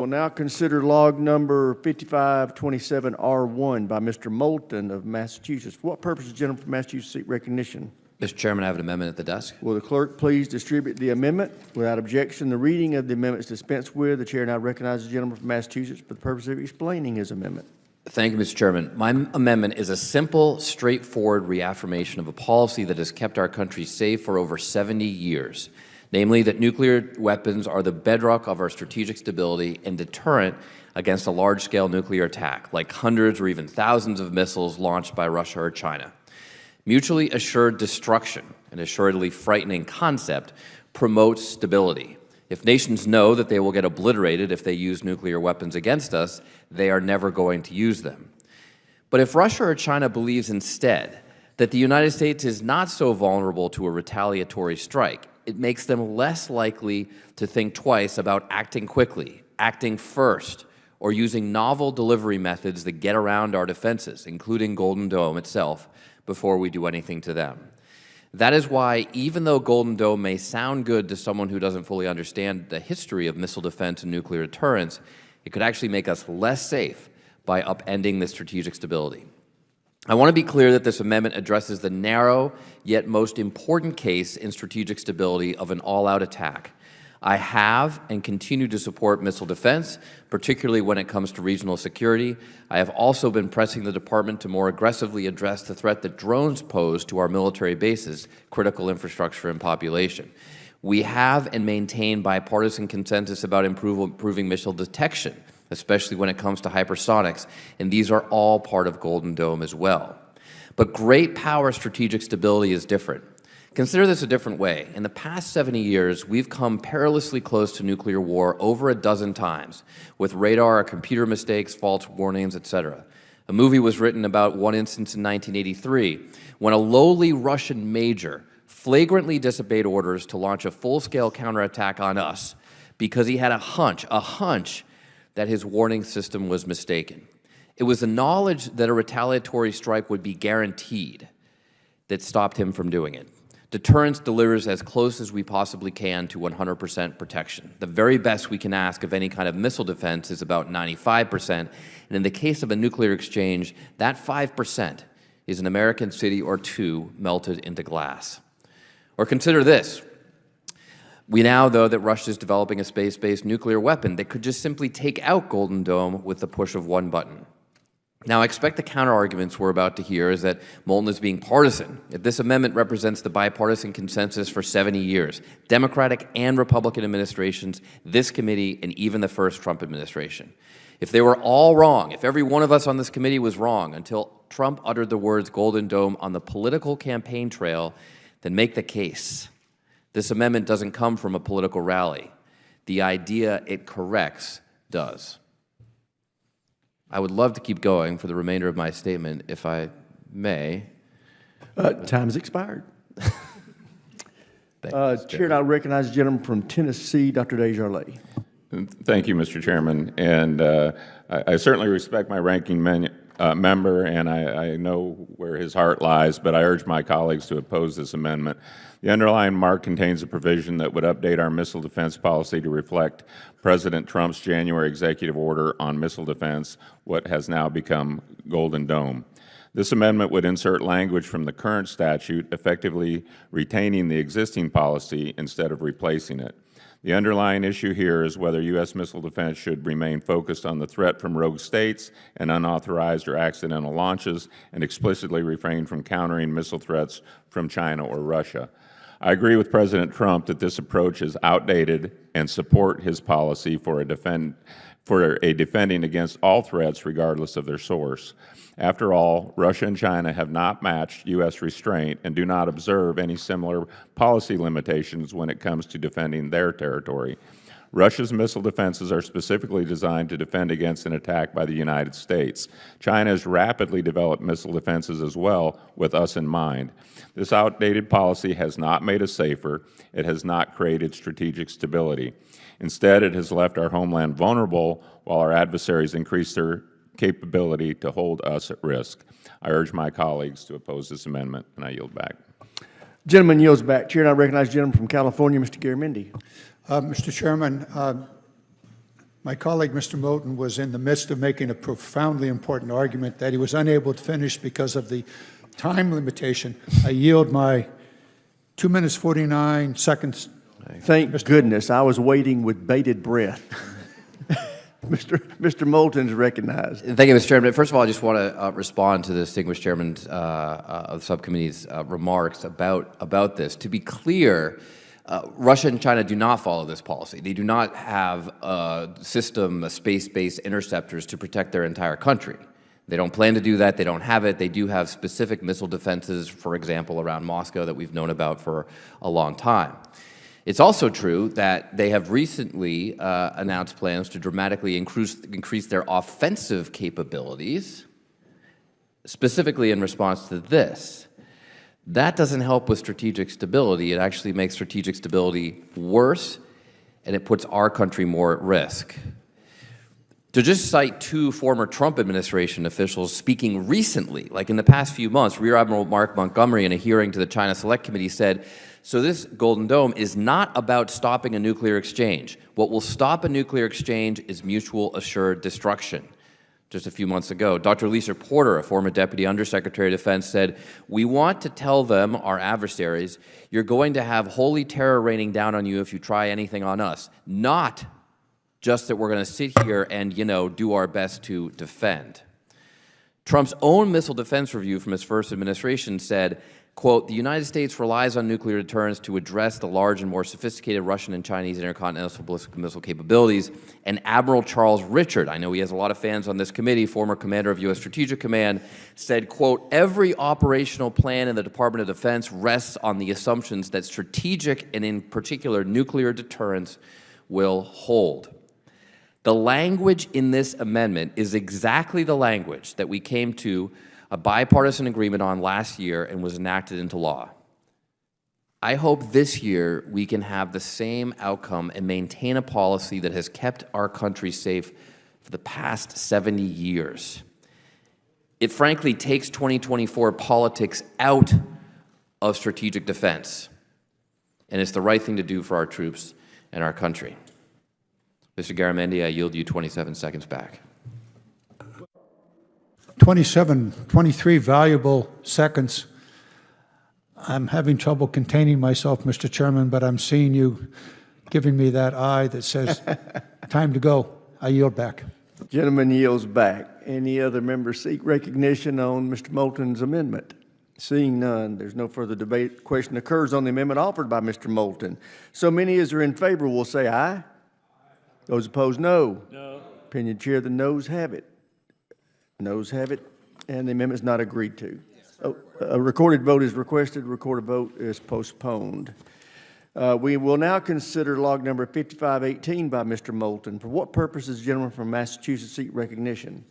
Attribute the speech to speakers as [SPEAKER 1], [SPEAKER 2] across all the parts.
[SPEAKER 1] We'll now consider log number 5527R1 by Mr. Moulton of Massachusetts. For what purpose does the gentleman from Massachusetts seek recognition?
[SPEAKER 2] Mr. Chairman, I have an amendment at the desk.
[SPEAKER 1] Will the clerk please distribute the amendment? Without objection, the reading of the amendment is dispensed with. The chair now recognizes the gentleman from Massachusetts for the purpose of explaining his amendment.
[SPEAKER 2] Thank you, Mr. Chairman. My amendment is a simple, straightforward reaffirmation of a policy that has kept our country safe for over 70 years, namely that nuclear weapons are the bedrock of our strategic stability and deterrent against a large-scale nuclear attack, like hundreds or even thousands of missiles launched by Russia or China. Mutually assured destruction, an assuredly frightening concept, promotes stability. If nations know that they will get obliterated if they use nuclear weapons against us, they are never going to use them. But if Russia or China believes instead that the United States is not so vulnerable to a retaliatory strike, it makes them less likely to think twice about acting quickly, acting first, or using novel delivery methods that get around our defenses, including Golden Dome itself, before we do anything to them. That is why, even though Golden Dome may sound good to someone who doesn't fully understand the history of missile defense and nuclear deterrence, it could actually make us less safe by upending the strategic stability. I want to be clear that this amendment addresses the narrow yet most important case in strategic stability of an all-out attack. I have and continue to support missile defense, particularly when it comes to regional security. I have also been pressing the department to more aggressively address the threat that drones pose to our military bases, critical infrastructure, and population. We have and maintain bipartisan consensus about improving missile detection, especially when it comes to hypersonics, and these are all part of Golden Dome as well. But great power strategic stability is different. Consider this a different way. In the past 70 years, we've come perilously close to nuclear war over a dozen times, with radar or computer mistakes, false warnings, etc. A movie was written about one instance in 1983, when a lowly Russian major flagrantly disobeyed orders to launch a full-scale counterattack on us because he had a hunch that his warning system was mistaken. It was the knowledge that a retaliatory strike would be guaranteed that stopped him from doing it. Deterrence delivers as close as we possibly can to 100% protection. The very best we can ask of any kind of missile defense is about 95%, and in the case of a nuclear exchange, that 5% is an American city or two melted into glass. Or consider this. We now know that Russia is developing a space-based nuclear weapon that could just simply take out Golden Dome with the push of one button. Now, I expect the counter-arguments we're about to hear is that Moulton is being partisan. If this amendment represents the bipartisan consensus for 70 years, Democratic and Republican administrations, this committee, and even the first Trump administration. If they were all wrong, if every one of us on this committee was wrong until Trump uttered the words Golden Dome on the political campaign trail, then make the case. This amendment doesn't come from a political rally. The idea it corrects does. I would love to keep going for the remainder of my statement, if I may.
[SPEAKER 1] Time has expired. Chair now recognizes the gentleman from Tennessee, Dr. Desjardins.
[SPEAKER 3] Thank you, Mr. Chairman. And I certainly respect my ranking member, and I know where his heart lies, but I urge my colleagues to oppose this amendment. The underlying mark contains a provision that would update our missile defense policy to reflect President Trump's January executive order on missile defense, what has now become Golden Dome. This amendment would insert language from the current statute, effectively retaining the existing policy instead of replacing it. The underlying issue here is whether U.S. missile defense should remain focused on the threat from rogue states and unauthorized or accidental launches and explicitly refrain from countering missile threats from China or Russia. I agree with President Trump that this approach is outdated and support his policy for a defending against all threats regardless of their source. After all, Russia and China have not matched U.S. restraint and do not observe any similar policy limitations when it comes to defending their territory. Russia's missile defenses are specifically designed to defend against an attack by the United States. China has rapidly developed missile defenses as well, with us in mind. This outdated policy has not made us safer. It has not created strategic stability. Instead, it has left our homeland vulnerable while our adversaries increase their capability to hold us at risk. I urge my colleagues to oppose this amendment, and I yield back.
[SPEAKER 1] Gentleman yields back. Chair, now recognize the gentleman from California, Mr. Garamendi.
[SPEAKER 4] Mr. Chairman, My colleague, Mr. Moulton, was in the midst of making a profoundly important argument that he was unable to finish because of the time limitation. I yield my 2 minutes, 49 seconds.
[SPEAKER 1] Thank goodness, I was waiting with bated breath. Mr. Moulton is recognized.
[SPEAKER 2] Thank you, Mr. Chairman. First of all, I just want to respond to the distinguished chairman of the subcommittee's remarks about this. To be clear, Russia and China do not follow this policy. They do not have a system of space-based interceptors to protect their entire country. They don't plan to do that. They don't have it. They do have specific missile defenses, for example, around Moscow that we've known about for a long time. It's also true that they have recently announced plans to dramatically increase their offensive capabilities, specifically in response to this. That doesn't help with strategic stability. It actually makes strategic stability worse, and it puts our country more at risk. To just cite two former Trump administration officials speaking recently, like in the past few months, Rear Admiral Mark Montgomery in a hearing to the China Select Committee said, so this Golden Dome is not about stopping a nuclear exchange. What will stop a nuclear exchange is mutual assured destruction. Just a few months ago, Dr. Lisa Porter, a former Deputy Undersecretary of Defense, said, we want to tell them, our adversaries, you're going to have holy terror raining down on you if you try anything on us, not just that we're going to sit here and, do our best to defend. Trump's own missile defense review from his first administration said, quote, the United States relies on nuclear deterrence to address the large and more sophisticated Russian and Chinese intercontinental ballistic missile capabilities. And Admiral Charles Richard, I know he has a lot of fans on this committee, former commander of U.S. Strategic Command, said, quote, every operational plan in the Department of Defense rests on the assumptions that strategic and in particular nuclear deterrence will hold. The language in this amendment is exactly the language that we came to a bipartisan agreement on last year and was enacted into law. I hope this year we can have the same outcome and maintain a policy that has kept our country safe for the past 70 years. It frankly takes 2024 politics out of strategic defense, and it's the right thing to do for our troops and our country. Mr. Garamendi, I yield you 27 seconds back.
[SPEAKER 4] 23 valuable seconds. I'm having trouble containing myself, Mr. Chairman, but I'm seeing you giving me that eye that says, time to go. I yield back.
[SPEAKER 1] Gentleman yields back. Any other members seek recognition on Mr. Moulton's amendment? Seeing none, there's no further debate. Question occurs on the amendment offered by Mr. Moulton. So many as are in favor will say aye. Those opposed, no. No. Opinion chair, the noes have it. Noes have it, and the amendment is not agreed to. Oh, a recorded vote is requested. Recorded vote is postponed. We will now consider log number 5518 by Mr. Moulton. For what purpose does the gentleman from Massachusetts seek recognition?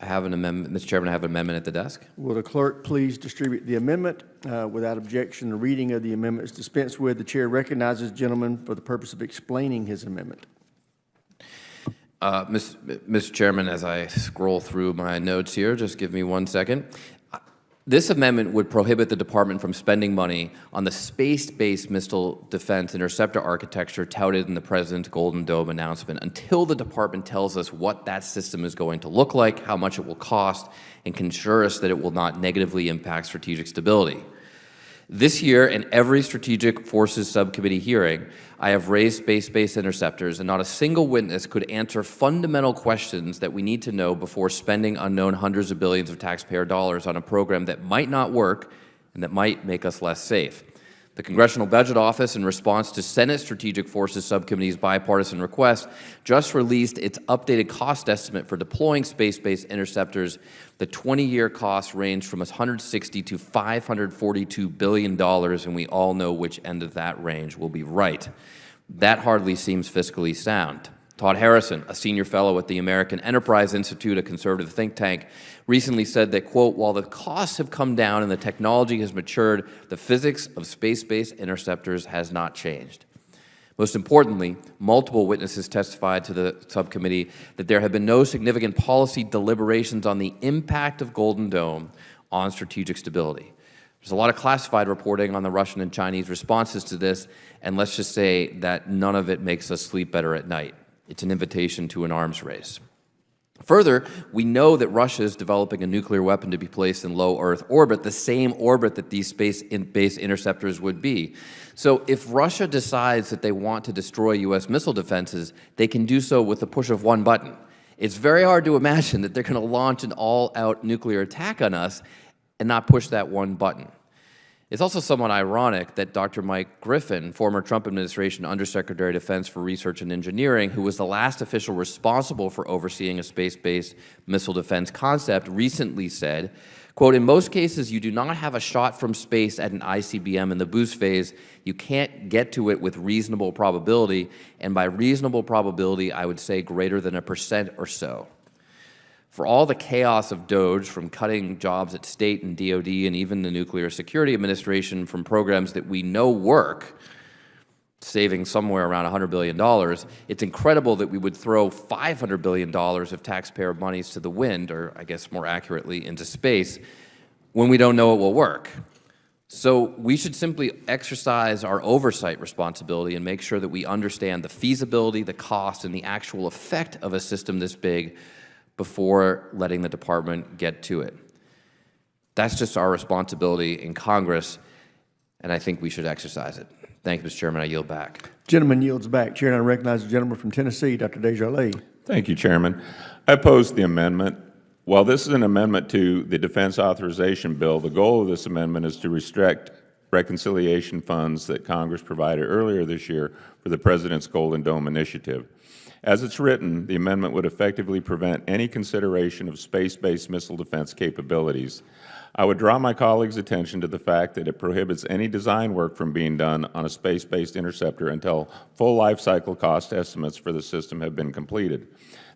[SPEAKER 2] I have an amendment, Mr. Chairman, I have an amendment at the desk.
[SPEAKER 1] Will the clerk please distribute the amendment? Without objection, the reading of the amendment is dispensed with. The chair recognizes the gentleman for the purpose of explaining his amendment.
[SPEAKER 2] Mr. Chairman, as I scroll through my notes here, just give me 1 second. This amendment would prohibit the department from spending money on the space-based missile defense interceptor architecture touted in the President's Golden Dome announcement until the department tells us what that system is going to look like, how much it will cost, and can assure us that it will not negatively impact strategic stability. This year, in every Strategic Forces Subcommittee hearing, I have raised space-based interceptors, and not a single witness could answer fundamental questions that we need to know before spending unknown hundreds of billions of taxpayer dollars on a program that might not work and that might make us less safe. The Congressional Budget Office, in response to Senate Strategic Forces Subcommittee's bipartisan request, just released its updated cost estimate for deploying space-based interceptors. The 20-year costs range from $160 to $542 billion, and we all know which end of that range will be right. That hardly seems fiscally sound. Todd Harrison, a senior fellow at the American Enterprise Institute, a conservative think tank, recently said that, quote, while the costs have come down and the technology has matured, the physics of space-based interceptors has not changed. Most importantly, multiple witnesses testified to the subcommittee that there have been no significant policy deliberations on the impact of Golden Dome on strategic stability. There's a lot of classified reporting on the Russian and Chinese responses to this, and let's just say that none of it makes us sleep better at night. It's an invitation to an arms race. Further, we know that Russia is developing a nuclear weapon to be placed in low Earth orbit, the same orbit that these space-based interceptors would be. So if Russia decides that they want to destroy U.S. missile defenses, they can do so with the push of one button. It's very hard to imagine that they're going to launch an all-out nuclear attack on us and not push that one button. It's also somewhat ironic that Dr. Mike Griffin, former Trump administration Undersecretary of Defense for Research and Engineering, who was the last official responsible for overseeing a space-based missile defense concept, recently said, quote, "In most cases, you do not have a shot from space at an ICBM in the boost phase. You can't get to it with reasonable probability, and by reasonable probability, I would say greater than 1% or so." For all the chaos of DOGE, from cutting jobs at state and DOD and even the Nuclear Security Administration from programs that we know work, saving somewhere around $100 billion, it's incredible that we would throw $500 billion of taxpayer monies to the wind, or I guess more accurately, into space, when we don't know it will work. So we should simply exercise our oversight responsibility and make sure that we understand the feasibility, the cost, and the actual effect of a system this big before letting the department get to it. That's just our responsibility in Congress, and I think we should exercise it. Thank you, Mr. Chairman. I yield back.
[SPEAKER 1] Gentleman yields back. Chair, and I recognize the gentleman from Tennessee, Dr. Desjardins.
[SPEAKER 3] Thank you, Chairman. I oppose the amendment. While this is an amendment to the Defense Authorization Bill, the goal of this amendment is to restrict reconciliation funds that Congress provided earlier this year for the President's Golden Dome initiative. As it's written, the amendment would effectively prevent any consideration of space-based missile defense capabilities. I would draw my colleagues' attention to the fact that it prohibits any design work from being done on a space-based interceptor until full life cycle cost estimates for the system have been completed.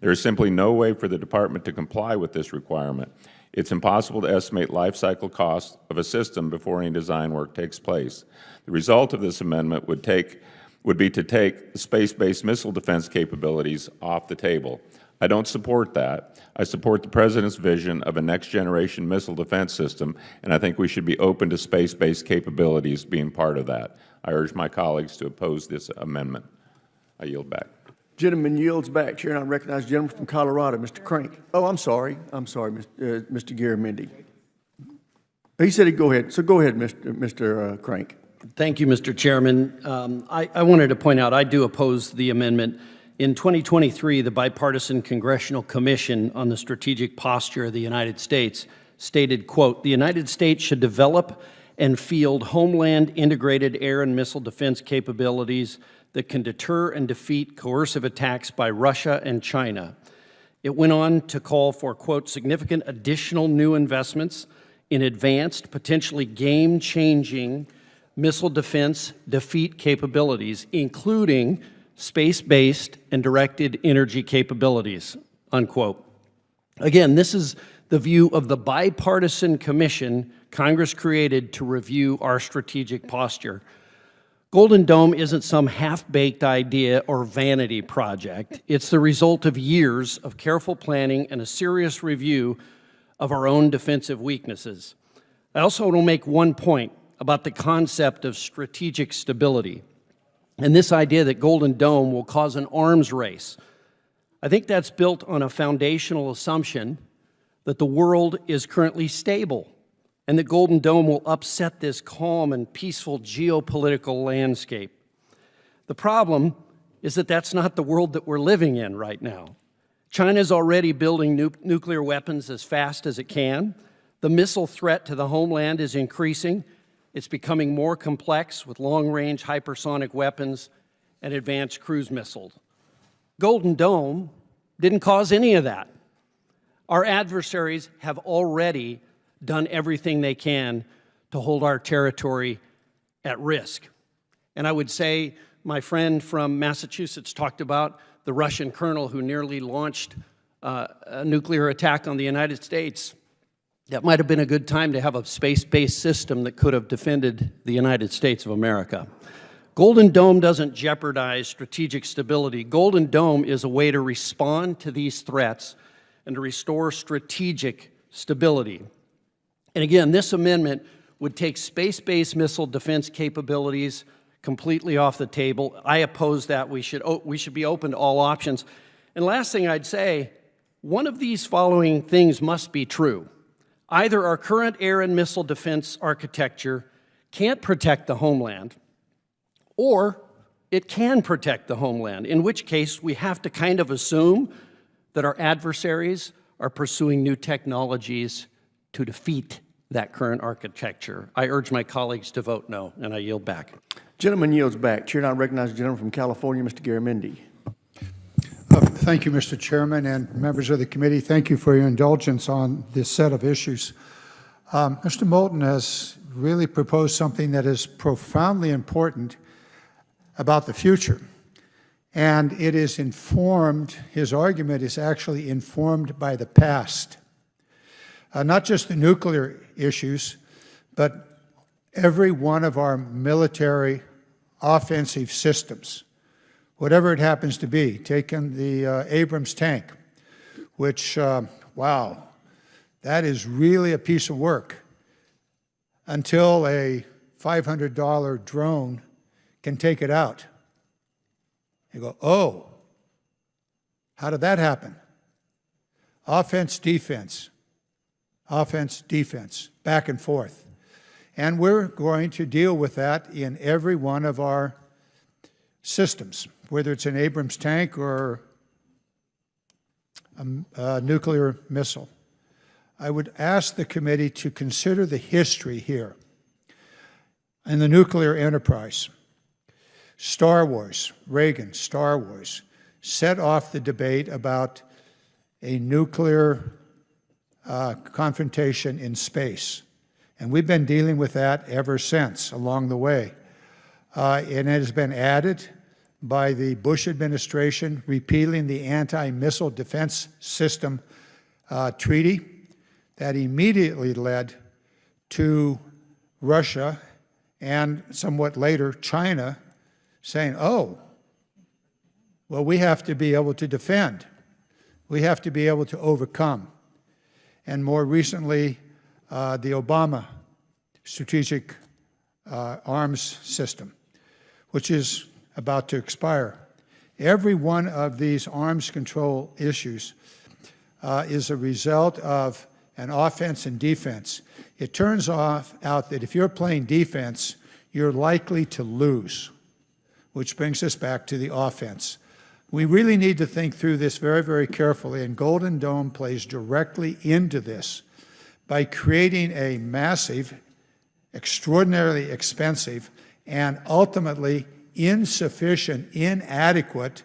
[SPEAKER 3] There is simply no way for the Department to comply with this requirement. It's impossible to estimate life cycle costs of a system before any design work takes place. The result of this amendment would be to take the space-based missile defense capabilities off the table. I don't support that. I support the President's vision of a next-generation missile defense system, and I think we should be open to space-based capabilities being part of that. I urge my colleagues to oppose this amendment. I yield back.
[SPEAKER 1] Gentleman yields back. Chair, and I recognize the gentleman from Colorado, Mr. Crank. Oh, I'm sorry, Mr. Garamendi. He said he'd go ahead. So go ahead, Mr. Crank.
[SPEAKER 5] Thank you, Mr. Chairman. I wanted to point out I do oppose the amendment. In 2023, the Bipartisan Congressional Commission on the Strategic Posture of the United States stated, quote, "The United States should develop and field homeland integrated air and missile defense capabilities that can deter and defeat coercive attacks by Russia and China." It went on to call for, quote, "significant additional new investments in advanced, potentially game-changing missile defense defeat capabilities, including space-based and directed energy capabilities," unquote. Again, this is the view of the bipartisan commission Congress created to review our strategic posture. Golden Dome isn't some half-baked idea or vanity project. It's the result of years of careful planning and a serious review of our own defensive weaknesses. I also want to make one point about the concept of strategic stability and this idea that Golden Dome will cause an arms race. I think that's built on a foundational assumption that the world is currently stable and that Golden Dome will upset this calm and peaceful geopolitical landscape. The problem is that that's not the world that we're living in right now. China's already building nuclear weapons as fast as it can. The missile threat to the homeland is increasing. It's becoming more complex with long-range hypersonic weapons and advanced cruise missiles. Golden Dome didn't cause any of that. Our adversaries have already done everything they can to hold our territory at risk. And I would say my friend from Massachusetts talked about the Russian colonel who nearly launched a nuclear attack on the United States. That might have been a good time to have a space-based system that could have defended the United States of America. Golden Dome doesn't jeopardize strategic stability. Golden Dome is a way to respond to these threats and to restore strategic stability. And again, this amendment would take space-based missile defense capabilities, completely off the table. I oppose that. We should be open to all options. And last thing I'd say, one of these following things must be true. Either our current air and missile defense architecture can't protect the homeland, or it can protect the homeland, in which case we have to kind of assume that our adversaries are pursuing new technologies to defeat that current architecture. I urge my colleagues to vote no, and I yield back.
[SPEAKER 1] Gentleman yields back. Chair now recognizes the gentleman from California, Mr. Garamendi.
[SPEAKER 4] Thank you, Mr. Chairman, and members of the committee. Thank you for your indulgence on this set of issues. Mr. Moulton has really proposed something that is profoundly important about the future. And it is informed, his argument is actually informed by the past. Not just the nuclear issues, but every one of our military offensive systems, whatever it happens to be. Taking the Abrams tank, which, wow, that is really a piece of work until a $500 drone can take it out. You go, oh, how did that happen? Offense, defense, back and forth. And we're going to deal with that in every one of our systems, whether it's an Abrams tank or a nuclear missile. I would ask the committee to consider the history here in the nuclear enterprise. Star Wars, Reagan, Star Wars, set off the debate about a nuclear confrontation in space. And we've been dealing with that ever since along the way. And it has been added by the Bush administration, repealing the Anti-Missile Defense System treaty that immediately led to Russia and somewhat later China saying, oh, well, we have to be able to defend. We have to be able to overcome. And more recently, the Obama Strategic Arms System, which is about to expire. Every one of these arms control issues is a result of an offense and defense. It turns out that if you're playing defense, you're likely to lose, which brings us back to the offense. We really need to think through this very, very carefully, and Golden Dome plays directly into this by creating a massive, extraordinarily expensive, and ultimately insufficient, inadequate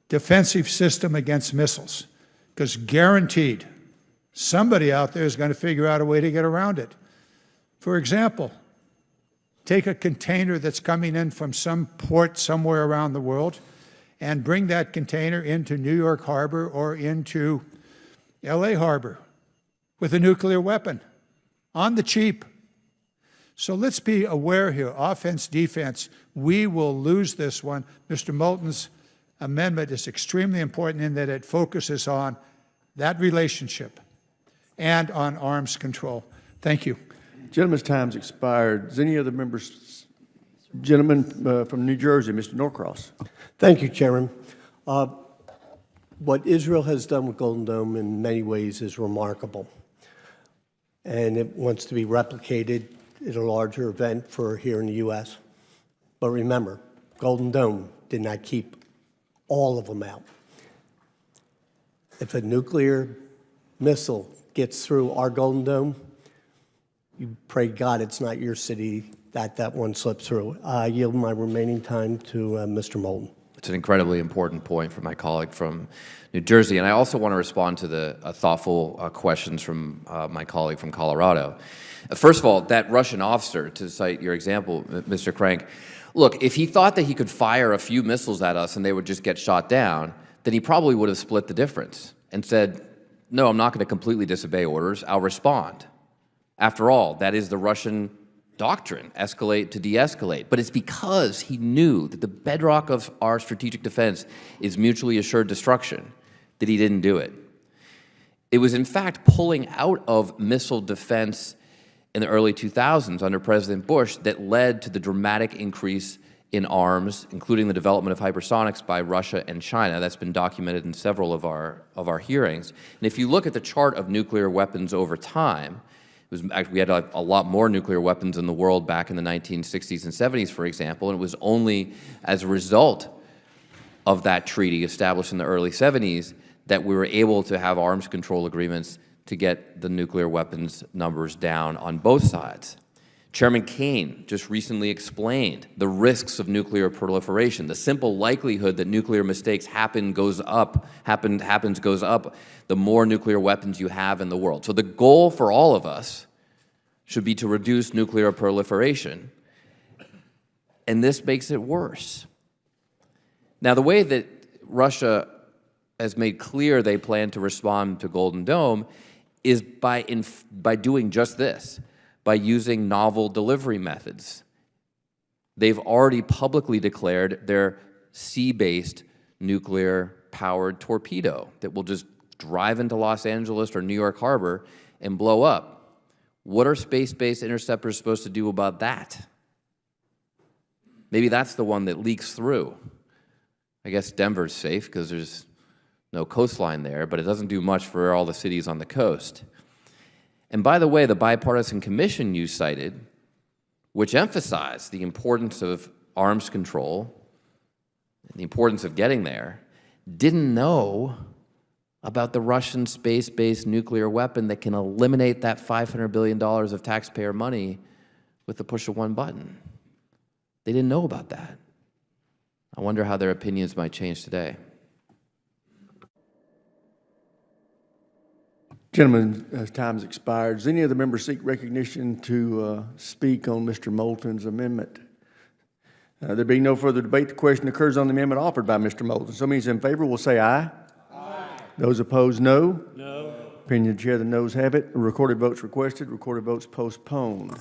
[SPEAKER 4] defensive system against missiles. Because guaranteed, somebody out there is going to figure out a way to get around it. For example, take a container that's coming in from some port somewhere around the world and bring that container into New York Harbor or into LA Harbor with a nuclear weapon on the cheap. So let's be aware here, offense, defense, we will lose this one. Mr. Moulton's amendment is extremely important in that it focuses on that relationship and on arms control. Thank you.
[SPEAKER 1] Gentleman's time's expired. Does any other members? Gentleman from New Jersey, Mr. Norcross.
[SPEAKER 6] Thank you, Chairman. What Israel has done with Golden Dome in many ways is remarkable. And it wants to be replicated at a larger event for here in the U.S. But remember, Golden Dome did not keep all of them out. If a nuclear missile gets through our Golden Dome, you pray God it's not your city that one slips through. I yield my remaining time to Mr. Moulton.
[SPEAKER 2] It's an incredibly important point from my colleague from New Jersey, and I also want to respond to the thoughtful questions from my colleague from Colorado. First of all, that Russian officer, to cite your example, Mr. Crank, look, if he thought that he could fire a few missiles at us and they would just get shot down, then he probably would have split the difference and said, no, I'm not going to completely disobey orders, I'll respond. After all, that is the Russian doctrine, escalate to de-escalate. But it's because he knew that the bedrock of our strategic defense is mutually assured destruction that he didn't do it. It was, in fact, pulling out of missile defense in the early 2000s under President Bush that led to the dramatic increase in arms, including the development of hypersonics by Russia and China. That's been documented in several of our hearings. And if you look at the chart of nuclear weapons over time, we had a lot more nuclear weapons in the world back in the 1960s and 70s, for example, and it was only as a result of that treaty established in the early 70s that we were able to have arms control agreements to get the nuclear weapons numbers down on both sides. Chairman Kane just recently explained the risks of nuclear proliferation. The simple likelihood that nuclear mistakes goes up the more nuclear weapons you have in the world. So the goal for all of us should be to reduce nuclear proliferation, and this makes it worse. Now, the way that Russia has made clear they plan to respond to Golden Dome is by doing just this, by using novel delivery methods. They've already publicly declared their sea-based nuclear-powered torpedo that will just drive into Los Angeles or New York Harbor and blow up. What are space-based interceptors supposed to do about that? Maybe that's the one that leaks through. I guess Denver's safe because there's no coastline there, but it doesn't do much for all the cities on the coast. And by the way, the bipartisan commission you cited, which emphasized the importance of arms control and the importance of getting there, didn't know about the Russian space-based nuclear weapon that can eliminate that $500 billion of taxpayer money with the push of one button. They didn't know about that. I wonder how their opinions might change today.
[SPEAKER 1] Gentlemen, time has expired. Does any other member seek recognition to speak on Mr. Moulton's amendment? There being no further debate, the question occurs on the amendment offered by Mr. Moulton. So means in favor will say aye. Aye. Those opposed, no. No. Opinion of the chair, the noes have it. Recorded votes requested, recorded votes postponed.